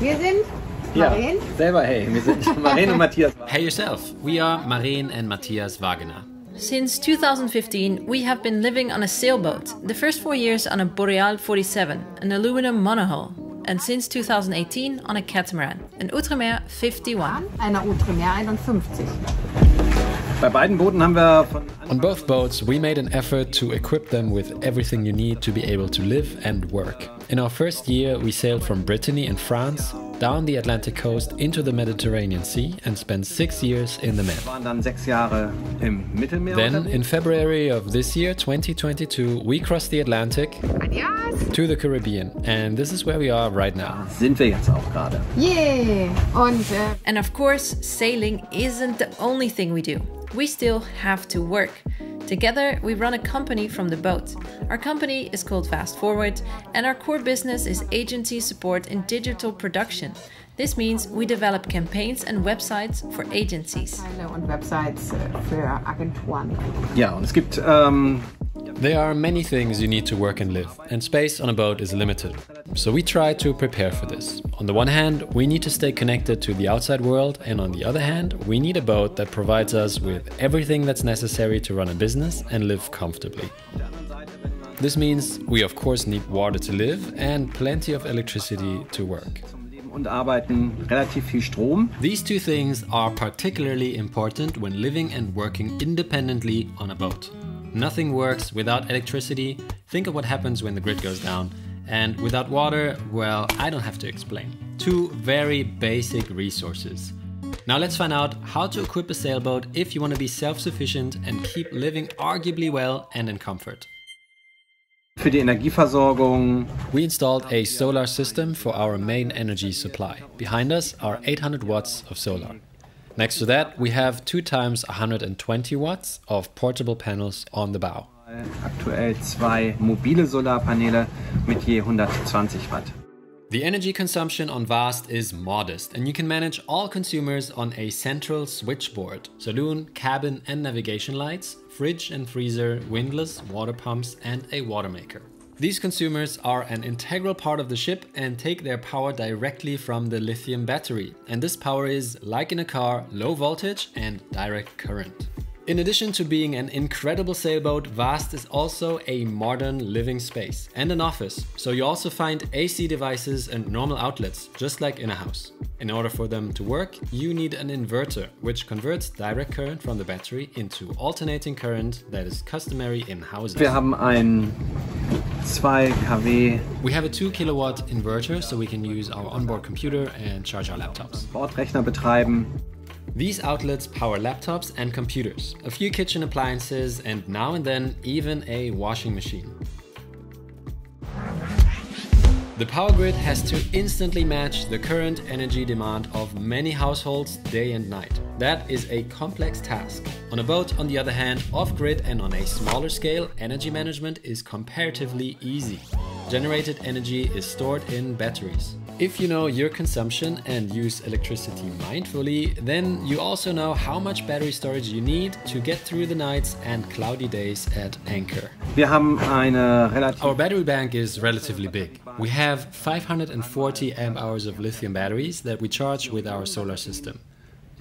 Wir sind Maren. Ja, selber hey, wir sind Maren und Matthias. Hey yourself, we are Maren and Matthias Wagener. Since 2015, we have been living on a sailboat, the first 4 years on a Boreal 47, an aluminum monohull, and since 2018 on a catamaran, an Outremer 51. Einer Outremer 51. Bei beiden Booten haben wir On both boats, we made an effort to equip them with everything you need to be able to live and work. In our first year, we sailed from Brittany in France, down the Atlantic coast into the Mediterranean Sea and spent 6 years in the Med. waren dann 6 Jahre im Mittelmeer. Then, in February of this year, 2022, we crossed the Atlantic to the Caribbean, and this is where we are right now. Sind wir jetzt auch gerade. Yeah! Und And of course, sailing isn't the only thing we do. We still have to work. Together, we run a company from the boat. Our company is called Fast Forward, and our core business is agency support in digital production. This means we develop campaigns and websites for agencies. und Websites für Agenturen. Ja, und es gibt There are many things you need to work and live, and space on a boat is limited. So we try to prepare for this. On the one hand, we need to stay connected to the outside world, and on the other hand, we need a boat that provides us with everything that's necessary to run a business and live comfortably. This means we of course need water to live and plenty of electricity to work. und arbeiten relativ viel Strom. These two things are particularly important when living and working independently on a boat. Nothing works without electricity. Think of what happens when the grid goes down. And without water, well, I don't have to explain. Two very basic resources. Now let's find out how to equip a sailboat if you want to be self-sufficient and keep living arguably well and in comfort. Für die Energieversorgung. We installed a solar system for our main energy supply. Behind us are 800 watts of solar. Next to that, we have 2 times 120 watts of portable panels on the bow. Aktuell 2 mobile Solarpaneele mit je 120 Watt. The energy consumption on Vast is modest, and you can manage all consumers on a central switchboard: saloon, cabin and navigation lights, fridge and freezer, windlass, water pumps and a water maker. These consumers are an integral part of the ship and take their power directly from the lithium battery. And this power is, like in a car, low voltage and direct current. In addition to being an incredible sailboat, Vast is also a modern living space and an office. So you also find AC devices and normal outlets, just like in a house. In order for them to work, you need an inverter, which converts direct current from the battery into alternating current that is customary in houses. Wir haben ein 2 kW We have a 2 kilowatt inverter, so we can use our onboard computer and charge our laptops. Bordrechner betreiben. These outlets power laptops and computers, a few kitchen appliances, and now and then even a washing machine. The power grid has to instantly match the current energy demand of many households day and night. That is a complex task. On a boat, on the other hand, off-grid and on a smaller scale, energy management is comparatively easy. Generated energy is stored in batteries. If you know your consumption and use electricity mindfully, then you also know how much battery storage you need to get through the nights and cloudy days at anchor. Wir haben eine Our battery bank is relatively big. We have 540 amp hours of lithium batteries that we charge with our solar system.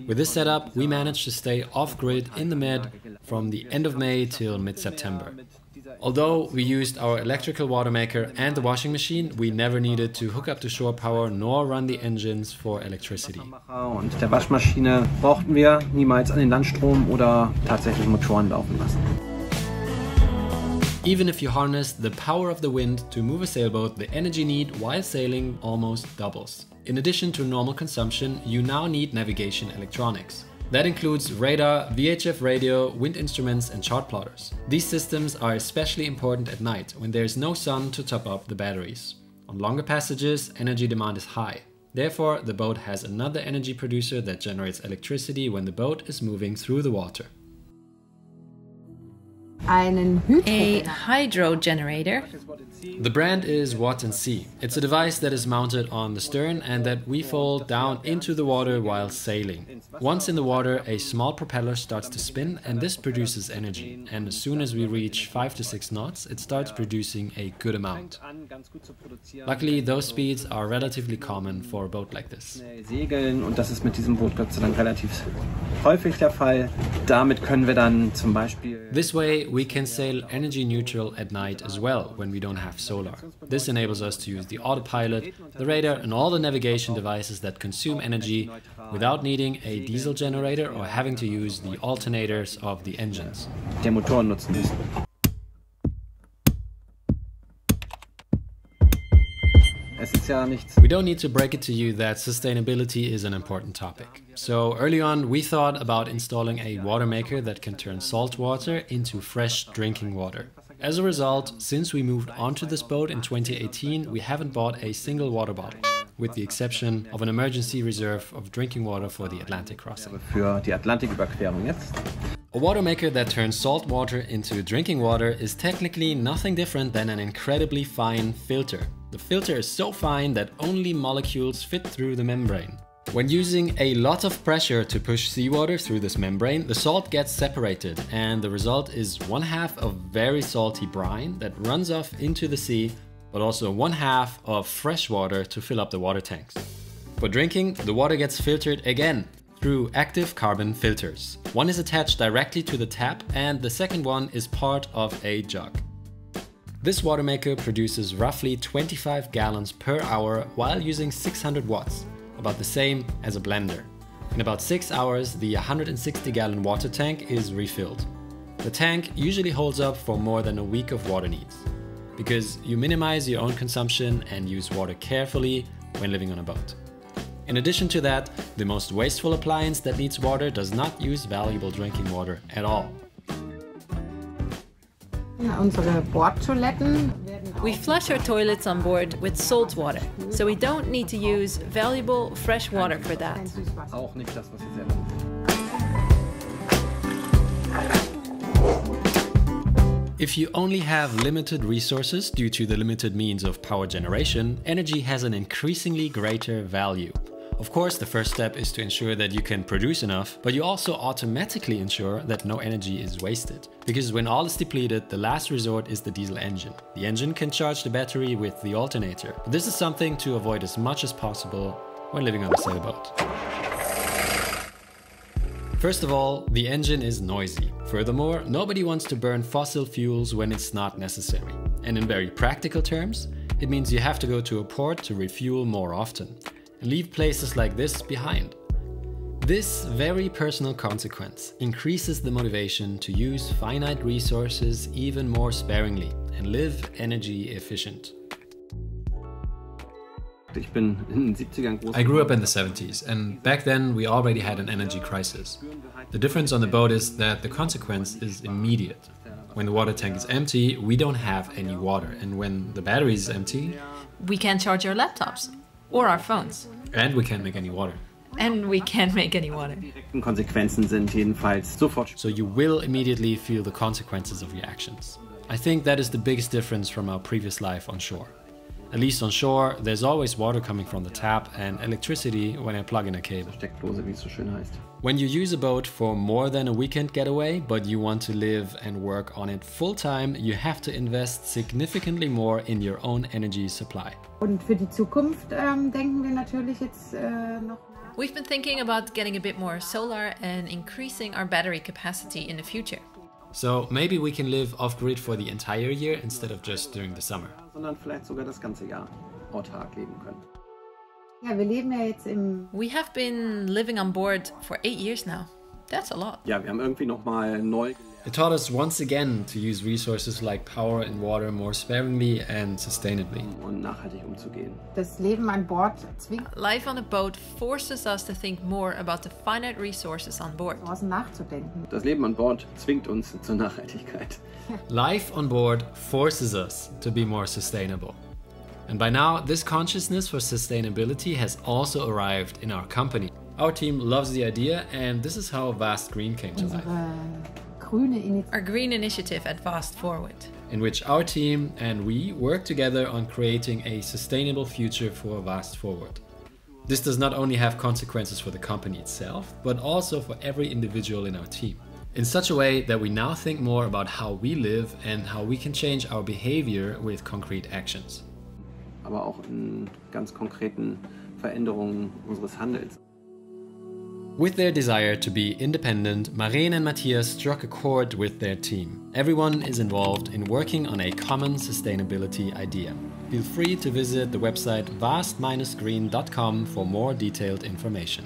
With this setup, we managed to stay off-grid in the Med from the end of May till mid-September. Although we used our electrical water maker and the washing machine, we never needed to hook up to shore power nor run the engines for electricity. Und der Waschmaschine brauchten wir niemals an den Landstrom oder tatsächlich Motoren laufen lassen. Even if you harness the power of the wind to move a sailboat, the energy need while sailing almost doubles. In addition to normal consumption, you now need navigation electronics. That includes radar, VHF radio, wind instruments and chart plotters. These systems are especially important at night when there is no sun to top up the batteries. On longer passages, energy demand is high. Therefore, the boat has another energy producer that generates electricity when the boat is moving through the water. A hydro generator The brand is What and See. It's a device that is mounted on the stern and that we fold down into the water while sailing. Once in the water, a small propeller starts to spin and this produces energy. And as soon as we reach 5 to 6 knots, it starts producing a good amount. Luckily, those speeds are relatively common for a boat like this. Segeln, und das ist mit diesem Boot Gott sei Dank relativ häufig der Fall. Damit können wir dann zum Beispiel... This way, we can sail energy neutral at night as well when we don't have solar. This enables us to use the autopilot, the radar and all the navigation devices that consume energy without needing a diesel generator or having to use the alternators of the engines. Der Motoren nutzen müssen. We don't need to break it to you that sustainability is an important topic. So early on we thought about installing a water maker that can turn salt water into fresh drinking water. As a result, since we moved onto this boat in 2018, we haven't bought a single water bottle, with the exception of an emergency reserve of drinking water for the Atlantic crossing. Für die Atlantiküberquerung jetzt. A water maker that turns salt water into drinking water is technically nothing different than an incredibly fine filter. The filter is so fine that only molecules fit through the membrane. When using a lot of pressure to push seawater through this membrane, the salt gets separated and the result is 1/2 of very salty brine that runs off into the sea, but also 1/2 of fresh water to fill up the water tanks. For drinking, the water gets filtered again through active carbon filters. One is attached directly to the tap and the second one is part of a jug. This water maker produces roughly 25 gallons per hour while using 600 watts, about the same as a blender. In about 6 hours, the 160-gallon water tank is refilled. The tank usually holds up for more than a week of water needs, because you minimize your own consumption and use water carefully when living on a boat. In addition to that, the most wasteful appliance that needs water does not use valuable drinking water at all. Unsere Bordtoiletten werden We flush our toilets on board with salt water, so we don't need to use valuable fresh water for that. Auch nicht das, was Sie selber nutzen. If you only have limited resources due to the limited means of power generation, energy has an increasingly greater value. Of course, the first step is to ensure that you can produce enough, but you also automatically ensure that no energy is wasted. Because when all is depleted, the last resort is the diesel engine. The engine can charge the battery with the alternator. But this is something to avoid as much as possible when living on a sailboat. First of all, the engine is noisy. Furthermore, nobody wants to burn fossil fuels when it's not necessary. And in very practical terms, it means you have to go to a port to refuel more often and leave places like this behind. This very personal consequence increases the motivation to use finite resources even more sparingly and live energy efficient. I grew up in the 70s, and back then we already had an energy crisis. The difference on the boat is that the consequence is immediate. When the water tank is empty, we don't have any water, and when the battery is empty, We can't charge our laptops or our phones. and we can't make any water. And we can't make any water. Konsequenzen sind jedenfalls sofort. So you will immediately feel the consequences of your actions. I think that is the biggest difference from our previous life on shore. At least on shore, there's always water coming from the tap and electricity when I plug in a cable. Steckdose, wie es so schön heißt. When you use a boat for more than a weekend getaway, but you want to live and work on it full time, you have to invest significantly more in your own energy supply. Und für die Zukunft denken wir natürlich jetzt noch. We've been thinking about getting a bit more solar and increasing our battery capacity in the future. So maybe we can live off-grid for the entire year instead of just during the summer. Sondern vielleicht sogar das ganze Jahr autark leben können. Ja, wir leben ja jetzt im. We have been living on board for 8 years now. That's a lot. Ja, wir haben irgendwie noch mal neu. It taught us once again to use resources like power and water more sparingly and sustainably. Und nachhaltig umzugehen. Das Leben an Bord zwingt Life on a boat forces us to think more about the finite resources on board. uns nachzudenken. Das Leben an Bord zwingt uns zur Nachhaltigkeit. Life on board forces us to be more sustainable. And by now, this consciousness for sustainability has also arrived in our company. Our team loves the idea, and this is how Vast Green came to life. Grüne Initiative. Our green initiative at Fast Forward. in which our team and we work together on creating a sustainable future for Fast Forward. This does not only have consequences for the company itself, but also for every individual in our team, in such a way that we now think more about how we live and how we can change our behavior with concrete actions. Aber auch in ganz konkreten Veränderungen unseres Handels. With their desire to be independent, Maren and Matthias struck a chord with their team. Everyone is involved in working on a common sustainability idea. Feel free to visit the website vast-green.com for more detailed information.